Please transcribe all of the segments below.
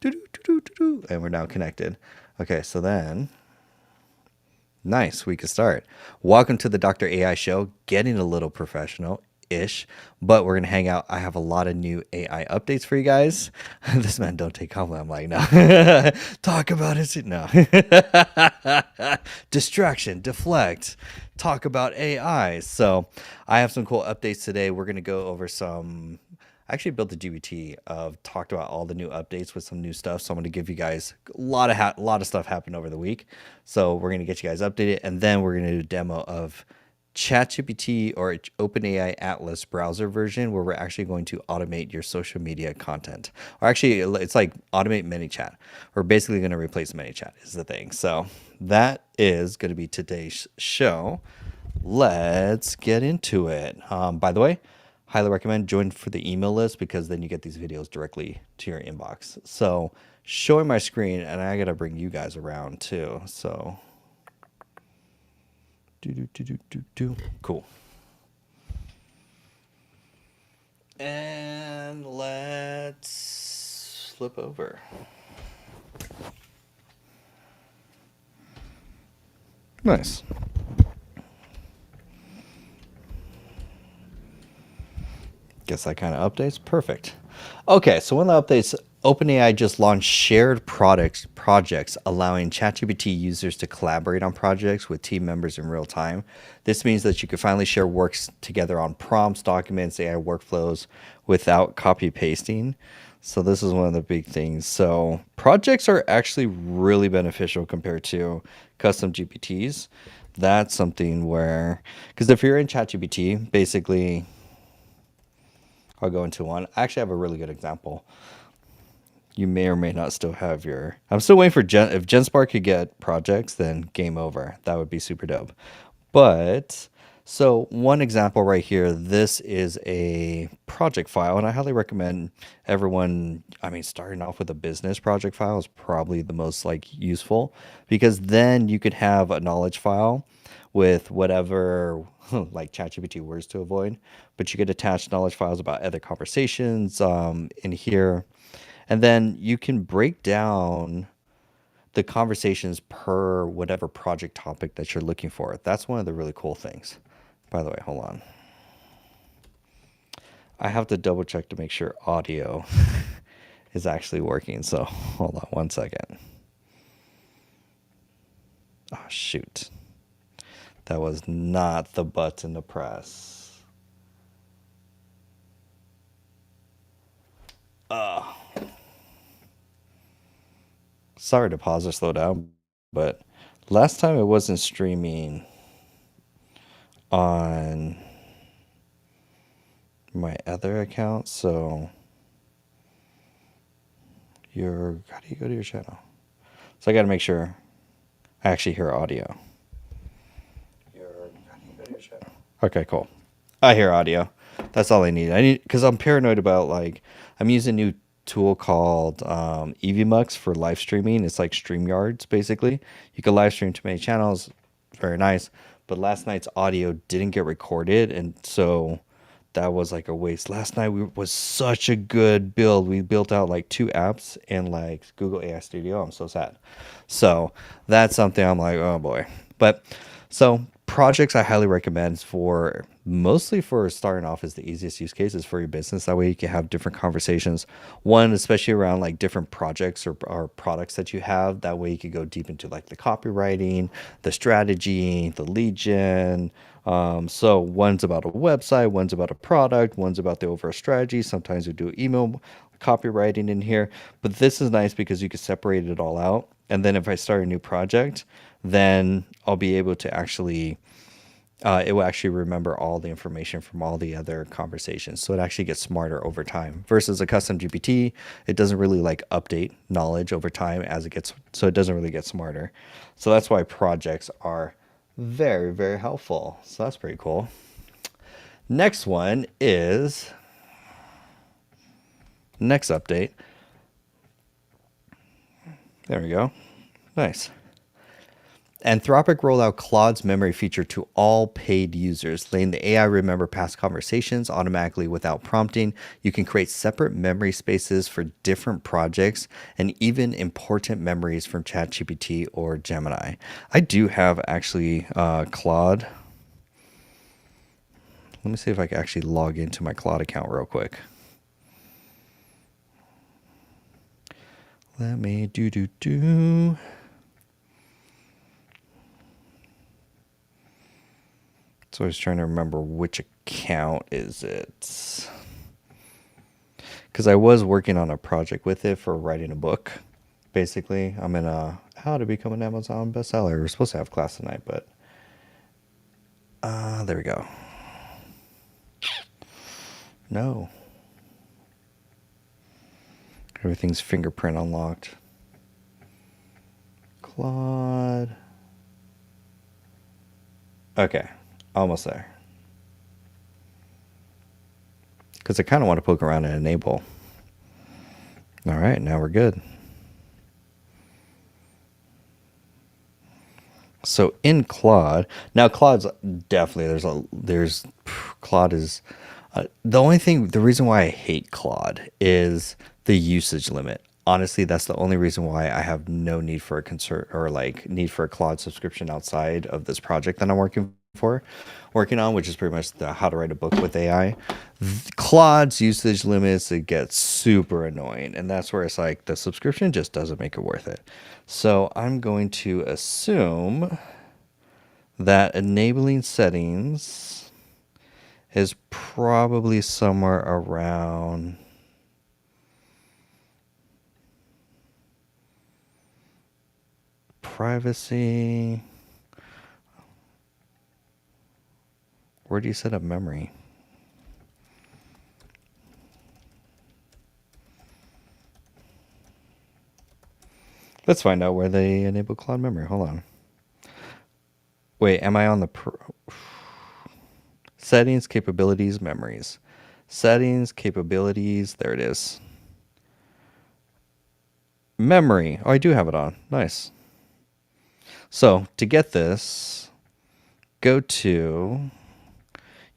And we're now connected. Okay, so then, nice, we can start. Welcome to the Dr. AI show, getting a little professional ish, but we're gonna hang out. I have a lot of new AI updates for you guys. This man don't take comment. I'm like, no, talk about it. No, distraction, deflect, talk about AI. So I have some cool updates today. We're gonna go over some. I actually built a GBT of talked about all the new updates with some new stuff. So I'm going to give you guys a lot of stuff happened over the week. So we're going to get you guys updated, and then we're going to do a demo of ChatGPT or OpenAI Atlas browser version, where we're actually going to automate your social media content. Or actually, it's like automate ManyChat. We're basically going to replace ManyChat is the thing. So that is going to be today's show. Let's get into it. By the way, highly recommend join for the email list because then you get these videos directly to your inbox. So showing my screen, and I gotta bring you guys around too. So cool. And let's flip over. Nice. Guess that kind of updates. Perfect. Okay, so one of the updates, OpenAI just launched shared projects allowing ChatGPT users to collaborate on projects with team members in real time. This means that you can finally share works together on prompts, documents, AI workflows without copy pasting. So this is one of the big things. So projects are actually really beneficial compared to custom GPTs. That's something where, because if you're in ChatGPT, basically I'll go into one. I actually have a really good example. You may or may not still have your. I'm still waiting for Gen. If GenSpark could get projects, then game over. That would be super dope. But so one example right here. This is a project file, and I highly recommend everyone. I mean, starting off with a business project file is probably the most like useful because then you could have a knowledge file with whatever like ChatGPT words to avoid, but you could attach knowledge files about other conversations in here, and then you can break down the conversations per whatever project topic that you're looking for. That's one of the really cool things. By the way, hold on. I have to double check to make sure audio is actually working. So hold on one second. Oh, shoot. That was not the button to press. Sorry to pause or slow down, but last time it wasn't streaming on my other account, so how do you go to your channel? So I got to make sure I actually hear audio. How do you go to your channel? Okay, cool. I hear audio. That's all I need. I need because I'm paranoid about like I'm using a new tool called EVMux for live streaming. It's like StreamYards basically. You can live stream to many channels. Very nice. But last night's audio didn't get recorded, and so that was like a waste. Last night was such a good build. We built out like two apps and like Google AI Studio. I'm so sad. So that's something I'm like, oh boy. But so projects I highly recommend for mostly for starting off is the easiest use cases for your business. That way you can have different conversations. One, especially around like different projects or products that you have. That way you could go deep into like the copywriting, the strategy, the lead gen. So one's about a website, one's about a product, one's about the overall strategy. Sometimes we do email copywriting in here, but this is nice because you can separate it all out. And then if I start a new project, then I'll be able to actually it will actually remember all the information from all the other conversations. So it actually gets smarter over time versus a custom GPT. It doesn't really like update knowledge over time as it gets, so it doesn't really get smarter. So that's why projects are very, very helpful. So that's pretty cool. Next one is next update. There we go. Nice. Anthropic rolled out Claude's memory feature to all paid users, letting the AI remember past conversations automatically without prompting. You can create separate memory spaces for different projects and even important memories from ChatGPT or Gemini. I do have actually Claude. Let me see if I can actually log into my Claude account real quick. Let me do. So I was trying to remember which account is it. Because I was working on a project with it for writing a book. Basically, I'm in a how to become an Amazon bestseller. We're supposed to have class tonight, but there we go. No, everything's fingerprint unlocked. Claude. Okay, almost there. Because I kind of want to poke around and enable. All right, now we're good. So in Claude, now Claude's definitely there's Claude is the reason why I hate Claude is the usage limit. Honestly, that's the only reason why I have no need for a concert or like need for a Claude subscription outside of this project that I'm working on, which is pretty much the how to write a book with AI. Claude's usage limits, it gets super annoying, and that's where it's like the subscription just doesn't make it worth it. So I'm going to assume that enabling settings is probably somewhere around privacy. Where do you set up memory? Let's find out where they enable Claude memory. Hold on. Wait, am I on the settings, capabilities, memories? Settings, capabilities. There it is. Memory. Oh, I do have it on. Nice. So to get this, go to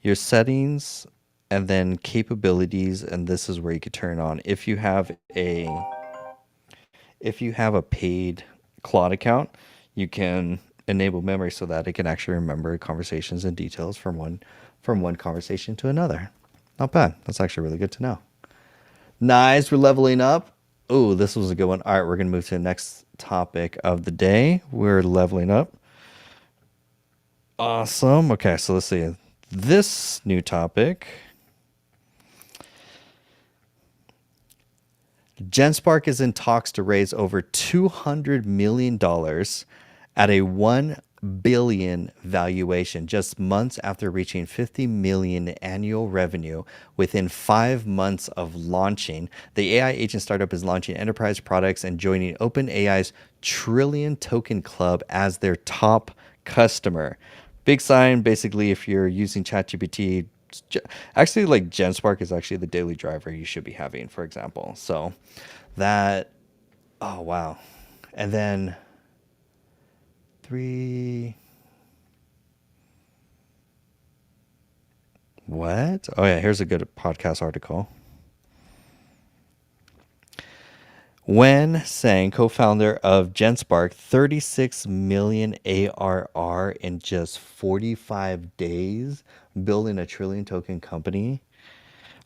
your settings and then capabilities, and this is where you could turn on if you have a paid Claude account, you can enable memory so that it can actually remember conversations and details from one conversation to another. Not bad. That's actually really good to know. Nice, we're leveling up. Oh, this was a good one. All right, we're gonna move to the next topic of the day. We're leveling up. Awesome. Okay, so let's see. This new topic. GenSpark is in talks to raise over $200 million at a $1 billion valuation just months after reaching 50 million annual revenue within 5 months of launching. The AI agent startup is launching enterprise products and joining OpenAI's Trillion Token Club as their top customer. Big sign, basically, if you're using ChatGPT, actually, like GenSpark is actually the daily driver you should be having, for example. So that, oh wow. And then three, what? Oh yeah, here's a good podcast article. Wen Sang, co-founder of GenSpark, 36 million ARR in just 45 days, building a trillion token company.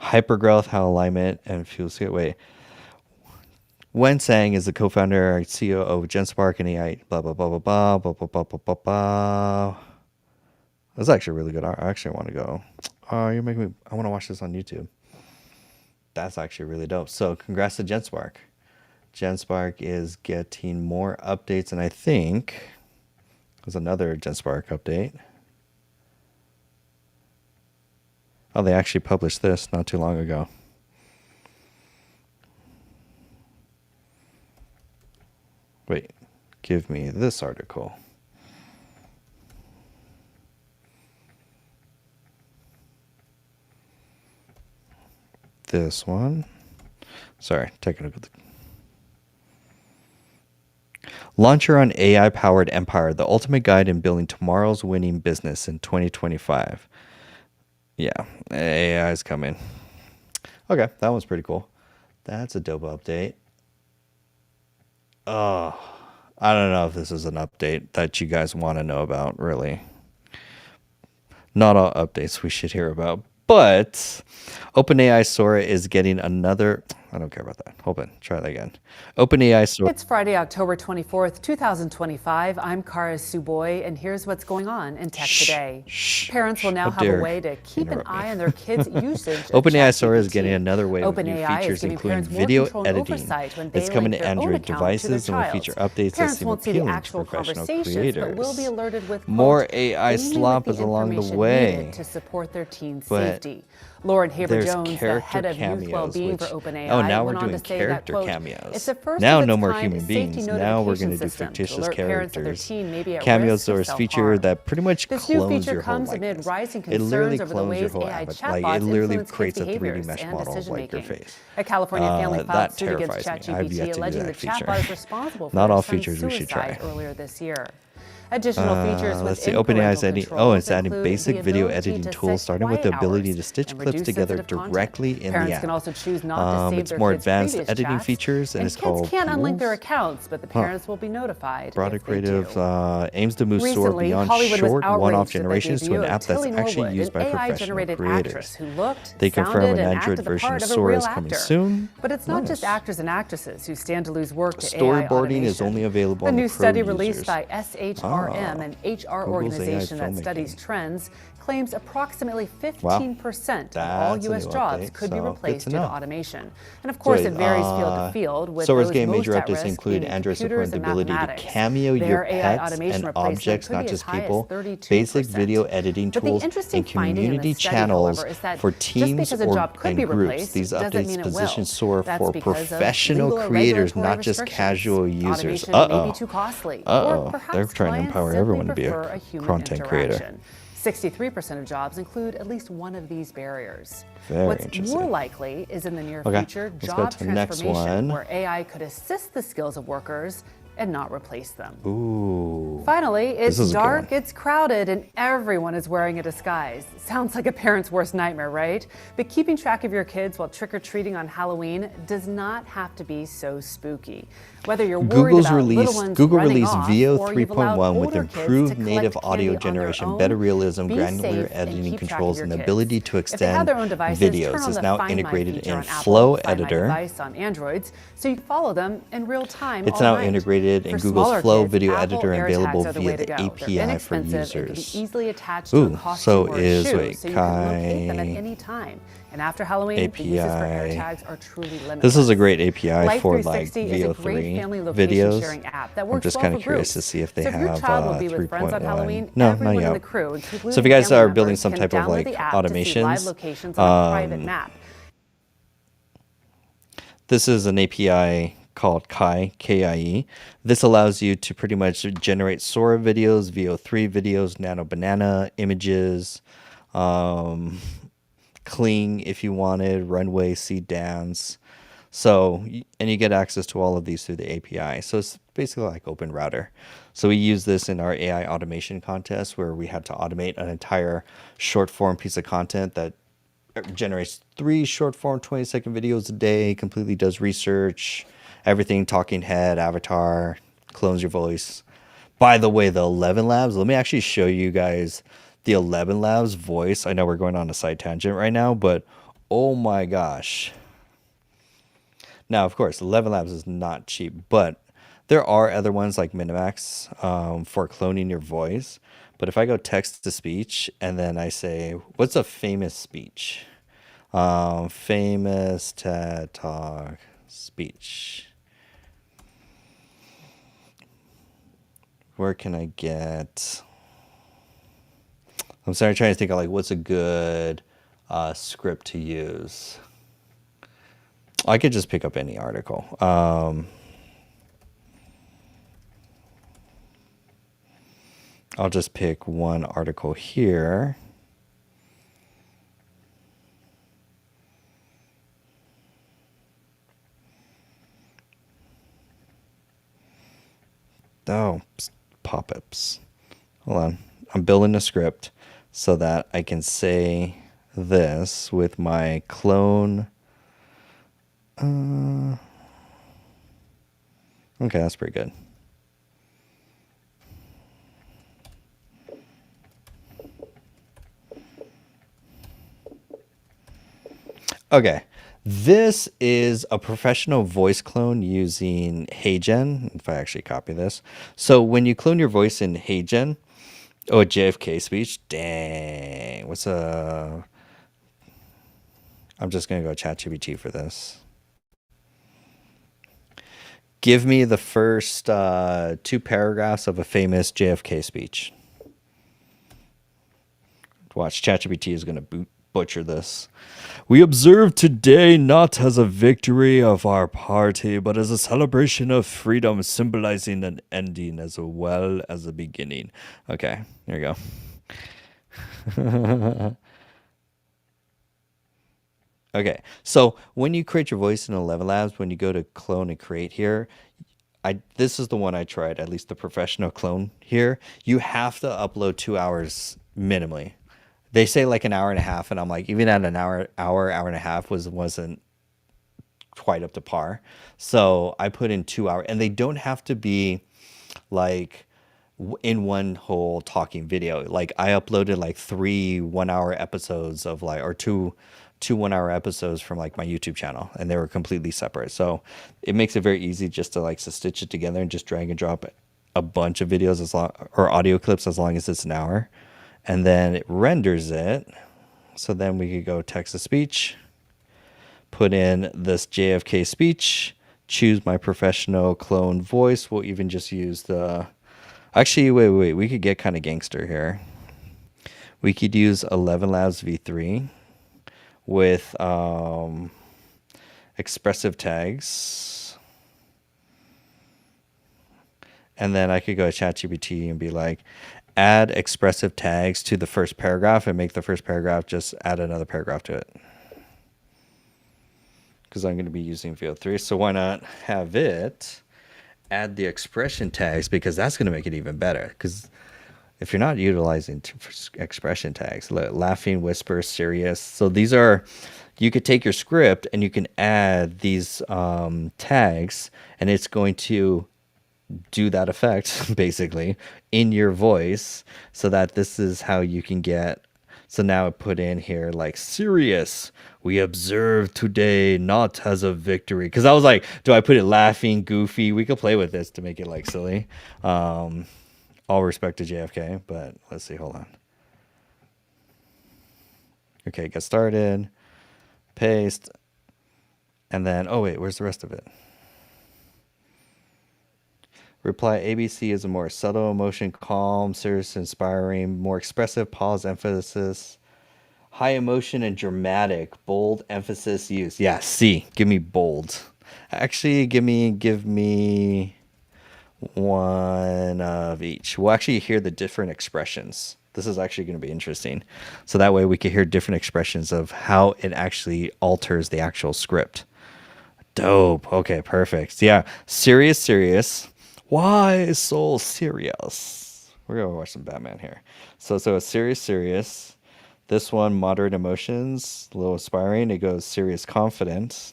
Hypergrowth, how alignment and fuel scale. Wait, Wen Sang is the co-founder and CEO of GenSpark and AI. Blah blah blah blah blah blah blah blah blah blah blah. That's actually really good. I actually want to go. Oh, you're making me. I want to watch this on YouTube. That's actually really dope. So, congrats to GenSpark. GenSpark is getting more updates, and I think there's another GenSpark update. Oh, they actually published this not too long ago. Wait, give me this article. This one. Sorry, technical. Launch your own AI powered empire, the ultimate guide in building tomorrow's winning business in 2025. Yeah, AI is coming. Okay, that one's pretty cool. That's a dope update. Oh, I don't know if this is an update that you guys want to know about, really. Not all updates we should hear about, but OpenAI Sora is getting another. I don't care about that. Hold on, try that again. OpenAI Sora. It's Friday, October 24th, 2025. I'm Kara Suboy, and here's what's going on in Tech Today. Parents will now have a way to keep an eye on their kids' usage of OpenAI Sora is ChatGPT. getting another wave of new OpenAI is features, giving including parents more video control and editing. oversight when It's they coming link to their own Android account to their devices and will child's. feature updates that Parents seem won't see the appealing to actual professional conversations, but will be creators. alerted with More quote, AI only with slop is the along the information way. needed to support their teen's But safety. Lauren Haber there's Jones, the character head of youth cameos, well-being for which OpenAI, oh, now we're went on doing to say that, character quote, cameos. it's the first Now of its no more kind human safety beings. Now we're going to do system to fictitious alert parents that their characters. teen may be at Cameos risk of are a feature self-harm. that pretty much This new clones feature your whole comes amid likeness. rising It literally concerns over the clones your ways whole AI avatar. Like chatbots it literally influence kids' creates a 3D behaviors mesh and model of decision like your making. face. A California family filed That suit against terrifies me. I've yet ChatGPT, to do alleging the that feature. chatbot is responsible for Not their all son's features we should suicide try. earlier this year. Additional features Let's see. within OpenAI is parental adding. Oh, controls it's adding include basic the video ability editing to tools, set starting with the quiet ability hours to stitch and clips reduce together sensitive content. directly in the Parents app. can also choose not to save It's their more kids' advanced previous editing chats, features, and and it's kids called can't unlink their Pools. accounts, but the parents will be notified Broader if they do. Creative aims to move Sora Recently, beyond Hollywood was short, one-off outraged at the generations to debut an of app that's Tilly actually Norwood, used an by professional AI-generated creators. actress who looked, They confirm sounded, an and Android acted the version part of of a Sora real is coming actor. soon. But it's not just Nice. actors and actresses who stand to lose work to AI Storyboarding automation. is only available A on the new pro study users. released by SHRM, an HR Google's AI organization that studies filmmaking. trends, claims approximately Wow. 15% of all That's a U.S. new jobs update, could be so good replaced to due to know. automation. And of course, So it varies field to field, with Sora's those getting most major at updates risk include being Android computers supporting the and ability to mathematics. cameo your Their AI pets automation and replacement objects, could not be as just high as people. 32%. Basic video editing But the tools interesting and finding in community the study, channels however, is that for just teams because a or job could and be groups. replaced These doesn't updates mean it position will. Sora That's for because of professional legal or creators, regulatory not just restrictions. casual users. Automation may be too costly, or perhaps They're trying to clients empower simply everyone to be prefer a human content creator. interaction. 63% of jobs include at least one of these barriers. Very What's interesting. more likely is in the near Okay, future let's go job to the next transformation, one. where AI could assist the skills of workers and not replace them. Ooh. Finally, it's is a good dark, one. it's crowded, and everyone is wearing a disguise. Sounds like a parent's worst nightmare, right? But keeping track of your kids while trick-or-treating on Halloween does not have to be so spooky. Whether you're worried about little ones Google running released off, VO or you've allowed 3.1 with older kids to improved collect native candy audio on their generation, own, better realism, be granular safe and editing keep track controls, of and your the kids. ability to If they have extend their own devices, turn videos on is the now Find My integrated feature in on Apple, Flow Find My Editor. device on Androids, so you can follow them in real time. It's all now night. integrated in For Google's smaller Flow kids, Video Apple Editor and available AirTags are the via way to the go. They're API for inexpensive and can be users. easily attached to a Ooh, costume so or a is shoe, wait, so you can locate them at Kai any time. And after Halloween, the uses for API. AirTags are truly limitless. This is a great API Life for like 360 is a great VO3 family location videos. sharing app that I'm works just well kind for of curious groups. to see if they So if your have child will be with friends on 3.1. Halloween, No, not everyone in the yet. crew, including So if you guys family are building members, some can type of download like the app to see live automations, locations on a private map. this is an API called Kai, K-I-E. This allows you to pretty much generate Sora videos, VO3 videos, Nano Banana images, Kling if you wanted, Runway, Seed Dance. So, and you get access to all of these through the API. So it's basically like Open Router. So we use this in our AI automation contest where we had to automate an entire short form piece of content that generates 3 short form 20-second videos a day, completely does research, everything, talking head, avatar, clones your voice. By the way, the 11 Labs, let me actually show you guys the 11 Labs voice. I know we're going on a side tangent right now, but oh my gosh. Now, of course, 11 Labs is not cheap, but there are other ones like Minimax for cloning your voice. But if I go text to speech and then I say, what's a famous speech? Famous TED Talk speech. Where can I get? I'm sorry, trying to think of like what's a good script to use. I could just pick up any article. I'll just pick one article here. Oh, pop-ups. Hold on. I'm building a script so that I can say this with my clone. Okay, that's pretty good. Okay. This is a professional voice clone using HeyGen. If I actually copy this. So when you clone your voice in HeyGen, oh, JFK speech. Dang. What's a... I'm just going to go ChatGPT for this. Give me the first 2 paragraphs of a famous JFK speech. Watch, ChatGPT is going to butcher this. We observe today not as a victory of our party, but as a celebration of freedom, symbolizing an ending as well as a beginning. Okay, there you go. Okay, so when you create your voice in 11 Labs, when you go to clone and create here, this is the one I tried, at least the professional clone here. You have to upload 2 hours minimally. They say like an hour and a half, and I'm like, even at an hour and a half wasn't quite up to par. So I put in 2 hours, and they don't have to be like in one whole talking video. Like I uploaded like 3 1-hour episodes of like, or two 1-hour episodes from like my YouTube channel, and they were completely separate. So it makes it very easy just to like to stitch it together and just drag and drop a bunch of videos as long, or audio clips, as long as it's an hour, and then it renders it. So then we could go text to speech, put in this JFK speech, choose my professional clone voice. We'll even just use the, actually, wait, we could get kind of gangster here. We could use 11 Labs V3 with expressive tags. And then I could go to ChatGPT and be like, add expressive tags to the first paragraph, and make the first paragraph just add another paragraph to it. Because I'm going to be using VO3. So why not have it add the expression tags, because that's going to make it even better. Because if you're not utilizing expression tags, laughing, whisper, serious. So these are, you could take your script and you can add these tags, and it's going to do that effect basically in your voice, so that this is how you can get. So now I put in here like serious. We observe today not as a victory. Because I was like, do I put it laughing, goofy? We could play with this to make it like silly. All respect to JFK, but let's see, hold on. Okay, get started, paste, and then, oh wait, where's the rest of it? Reply, ABC is a more subtle emotion, calm, serious, inspiring, more expressive, pause, emphasis, high emotion and dramatic, bold emphasis use. Yeah, C, give me bold. Actually, give me one of each. We'll actually hear the different expressions. This is actually going to be interesting. So that way we can hear different expressions of how it actually alters the actual script. Dope. Okay, perfect. Yeah, serious. Why so serious? We're going to watch some Batman here. So a serious. This one, moderate emotions, a little aspiring. It goes serious, confident.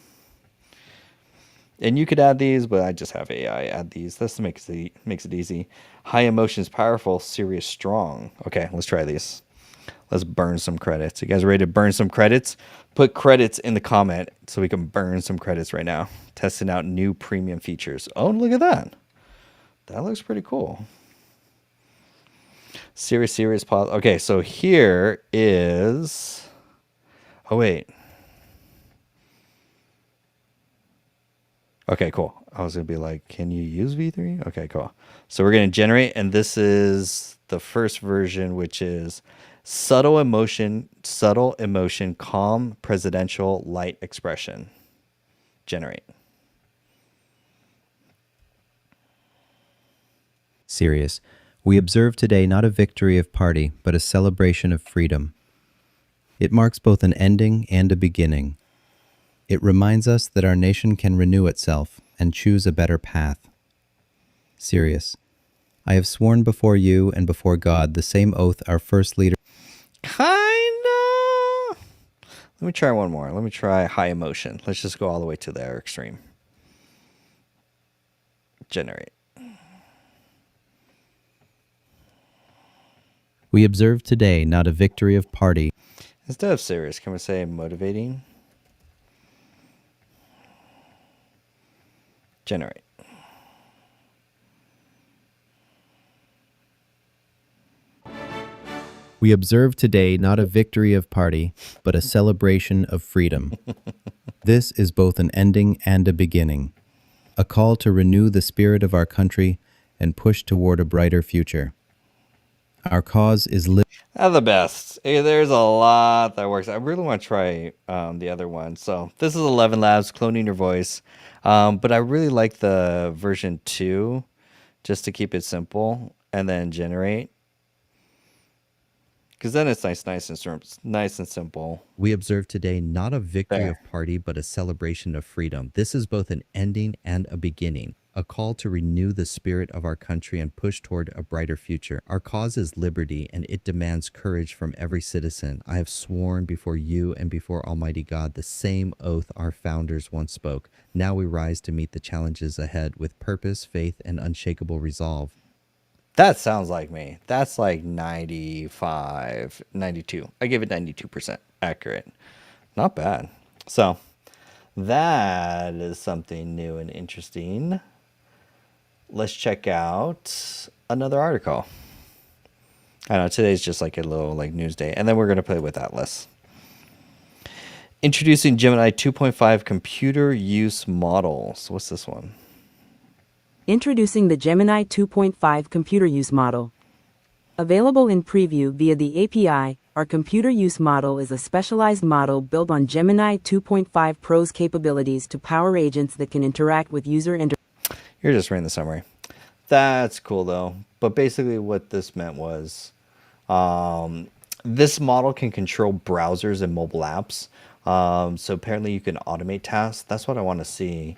And you could add these, but I just have AI add these. This makes it easy. High emotions, powerful, serious, strong. Okay, let's try these. Let's burn some credits. You guys ready to burn some credits? Put credits in the comment so we can burn some credits right now. Testing out new premium features. Oh, look at that. That looks pretty cool. Serious pause. Okay, so here is... Oh, wait. Okay, cool. I was going to be like, can you use V3? Okay, cool. So we're going to generate, and this is the first version, which is subtle emotion, calm, presidential, light expression. Generate. Serious. We observe today not a victory of party, but a celebration of freedom. It marks both an ending and a beginning. It reminds us that our nation can renew itself and choose a better path. Serious. I have sworn before you and before God the same oath our first leader. Kinda. Let me try one more. Let me try high emotion. Let's just go all the way to their extreme. Generate. We observe today not a victory of party. Instead of serious, can we say motivating? Generate. We observe today not a victory of party, but a celebration of freedom. This is both an ending and a beginning, a call to renew the spirit of our country and push toward a brighter future. Our cause is The best. There's a lot that works. I really want to try the other one. So this is 11 Labs, cloning your voice. But I really like the version 2, just to keep it simple, and then generate. Because then it's nice and simple. We observe today not a victory There. of party, but a celebration of freedom. This is both an ending and a beginning, a call to renew the spirit of our country and push toward a brighter future. Our cause is liberty, and it demands courage from every citizen. I have sworn before you and before Almighty God the same oath our founders once spoke. Now we rise to meet the challenges ahead with purpose, faith, and unshakable resolve. That sounds like me. That's like 95, 92. I give it 92% accurate. Not bad. So that is something new and interesting. Let's check out another article. I know today's just like a little like news day, and then we're going to play with Atlas. Introducing Gemini 2.5 computer use models. What's this one? Introducing the Gemini 2.5 computer use model. Available in preview via the API, our computer use model is a specialized model built on Gemini 2.5 Pro's capabilities to power agents that can interact with user interfaces. You're just reading the summary. That's cool though. But basically what this meant was this model can control browsers and mobile apps. So apparently you can automate tasks. That's what I want to see.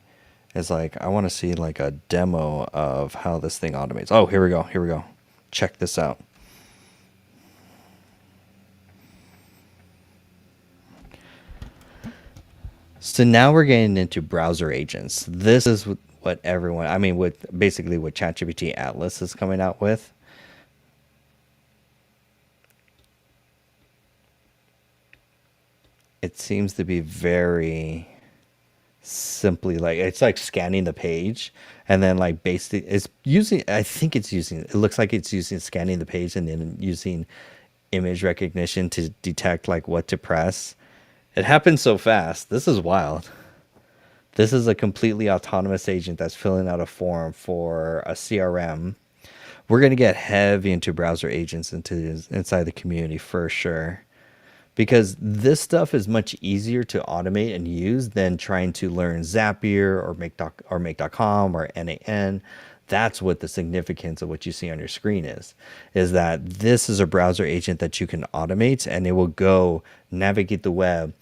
Is like, I want to see like a demo of how this thing automates. Oh, here we go. Here we go. Check this out. So now we're getting into browser agents. This is what everyone, I mean, with basically what ChatGPT Atlas is coming out with. It seems to be very simply like, it's like scanning the page and then like basically it's using, I think it's using, it looks like it's using scanning the page and then using image recognition to detect like what to press. It happens so fast. This is wild. This is a completely autonomous agent that's filling out a form for a CRM. We're going to get heavy into browser agents inside the community for sure. Because this stuff is much easier to automate and use than trying to learn Zapier or Make.com or NAN. That's what the significance of what you see on your screen is that this is a browser agent that you can automate and it will go navigate the web,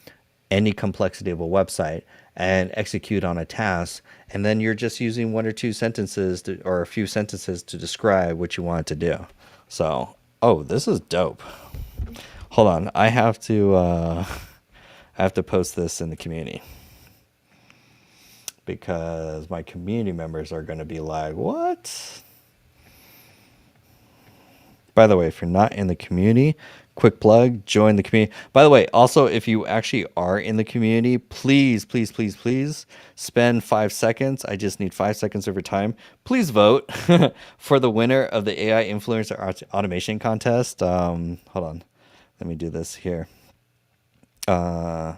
any complexity of a website, and execute on a task. And then you're just using one or two sentences or a few sentences to describe what you want it to do. So, oh, this is dope. Hold on, I have to post this in the community because my community members are going to be like, "What?" By the way, if you're not in the community, quick plug, join the community. By the way, also, if you actually are in the community, please, please, please, please spend 5 seconds. I just need 5 seconds of your time. Please vote for the winner of the AI Influencer Automation Contest. Hold on. Let me do this here. Yeah.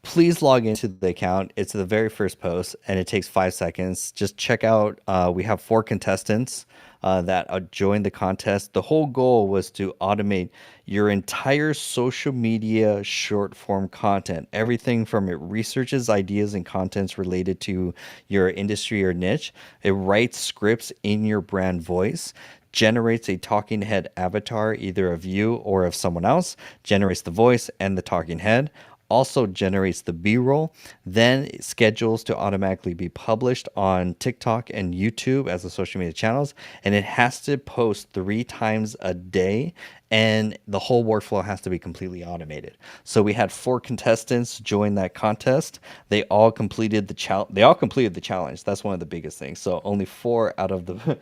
Please log into the account. It's the very first post and it takes 5 seconds. Just check out, we have 4 contestants that joined the contest. The whole goal was to automate your entire social media short form content. Everything from it researches ideas and contents related to your industry or niche. It writes scripts in your brand voice, generates a talking head avatar, either of you or of someone else, generates the voice and the talking head, also generates the B-roll, then it schedules to automatically be published on TikTok and YouTube as the social media channels, and it has to post 3 times a day, and the whole workflow has to be completely automated. So we had 4 contestants join that contest. They all completed the challenge. That's one of the biggest things. So only 4 out of the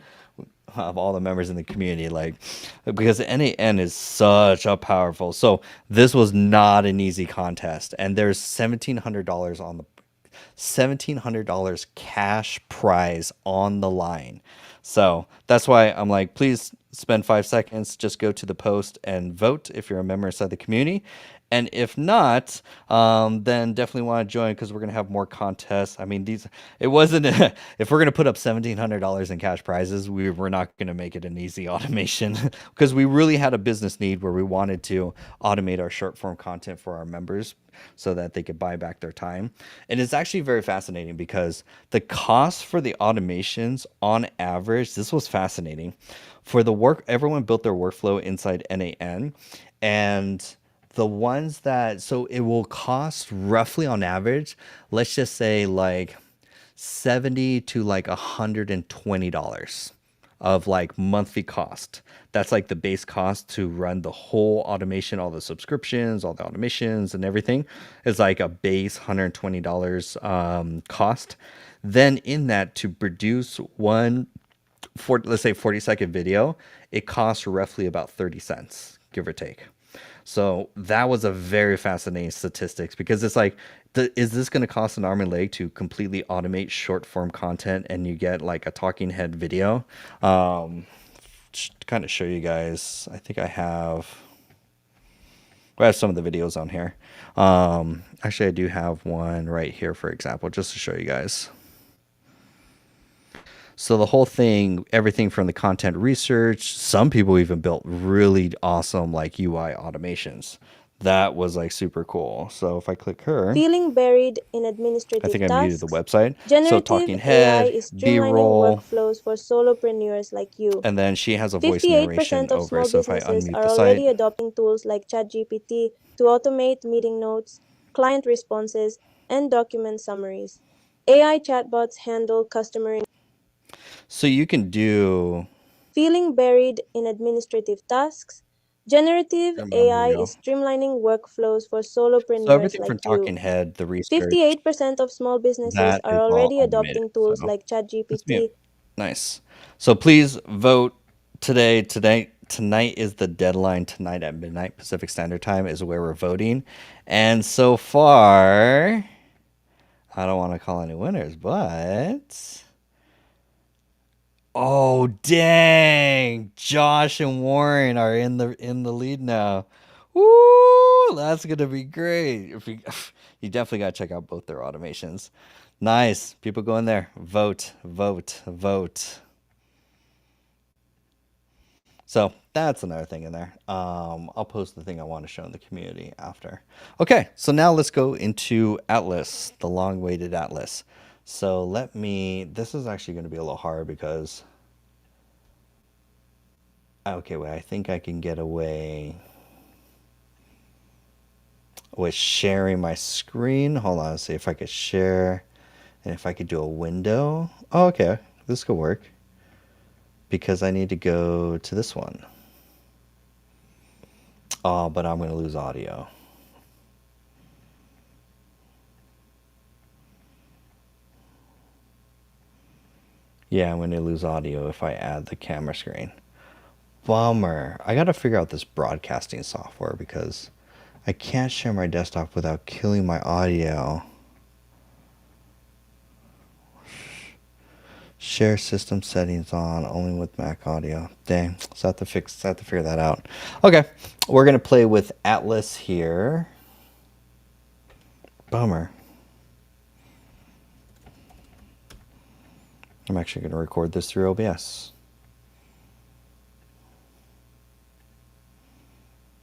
of all the members in the community, like, because NAN is such a powerful. So this was not an easy contest, and there's $1,700 on the $1,700 cash prize on the line. So that's why I'm like, please spend 5 seconds, just go to the post and vote if you're a member inside the community. And if not, then definitely want to join, because we're gonna have more contests. I mean, it wasn't if we're gonna put up $1,700 in cash prizes, we're not gonna make it an easy automation because we really had a business need where we wanted to automate our short form content for our members so that they could buy back their time. And it's actually very fascinating because the cost for the automations on average, this was fascinating. For the work, everyone built their workflow inside NAN, and the ones that, so it will cost roughly on average, let's just say like 70 to like $120 of like monthly cost. That's like the base cost to run the whole automation, all the subscriptions, all the automations and everything is like a base $120 cost. Then in that, to produce let's say 40-second video, it costs roughly about 30 cents, give or take. So that was a very fascinating statistics, because it's like, is this going to cost an arm and leg to completely automate short form content and you get like a talking head video? Just to kind of show you guys, I think I have some of the videos on here. Actually, I do have one right here, for example, just to show you guys. So the whole thing, everything from the content research, some people even built really awesome like UI automations. That was like super cool. So if I click her, Feeling buried in I administrative think I muted the tasks? website. So Generative talking AI head, is streamlining B-roll, workflows for solopreneurs like you. and then she has a voice narration 58% of over. small So if I businesses unmute are the site, already adopting tools like ChatGPT to automate meeting notes, client responses, and document summaries. AI chatbots handle customer. so you can do, Feeling buried in administrative tasks? Generative there AI we go. is streamlining workflows for So solopreneurs everything from like talking you. head, the research, 58% of small businesses that are is all already automated. adopting tools So like let's mute. ChatGPT. Nice. So please vote today. Tonight is the deadline. Tonight at midnight Pacific Standard Time is where we're voting. And so far, I don't want to call any winners, but oh dang, Josh and Warren are in the lead now. Woo, that's gonna be great. If you you definitely gotta check out both their automations. Nice. People go in there. Vote, vote, vote. So that's another thing in there. I'll post the thing I want to show in the community after. Okay, so now let's go into Atlas, the long-awaited Atlas. So this is actually going to be a little hard because, okay, wait, I think I can get away with sharing my screen. Hold on, let's see if I could share, and if I could do a window. Oh, okay, this could work. Because I need to go to this one. Oh, but I'm going to lose audio. Yeah, I'm going to lose audio if I add the camera screen. Bummer. I got to figure out this broadcasting software because I can't share my desktop without killing my audio. Share system settings on only with Mac audio. Dang, so I have to figure that out. Okay, we're gonna play with Atlas here. Bummer. I'm actually gonna record this through OBS.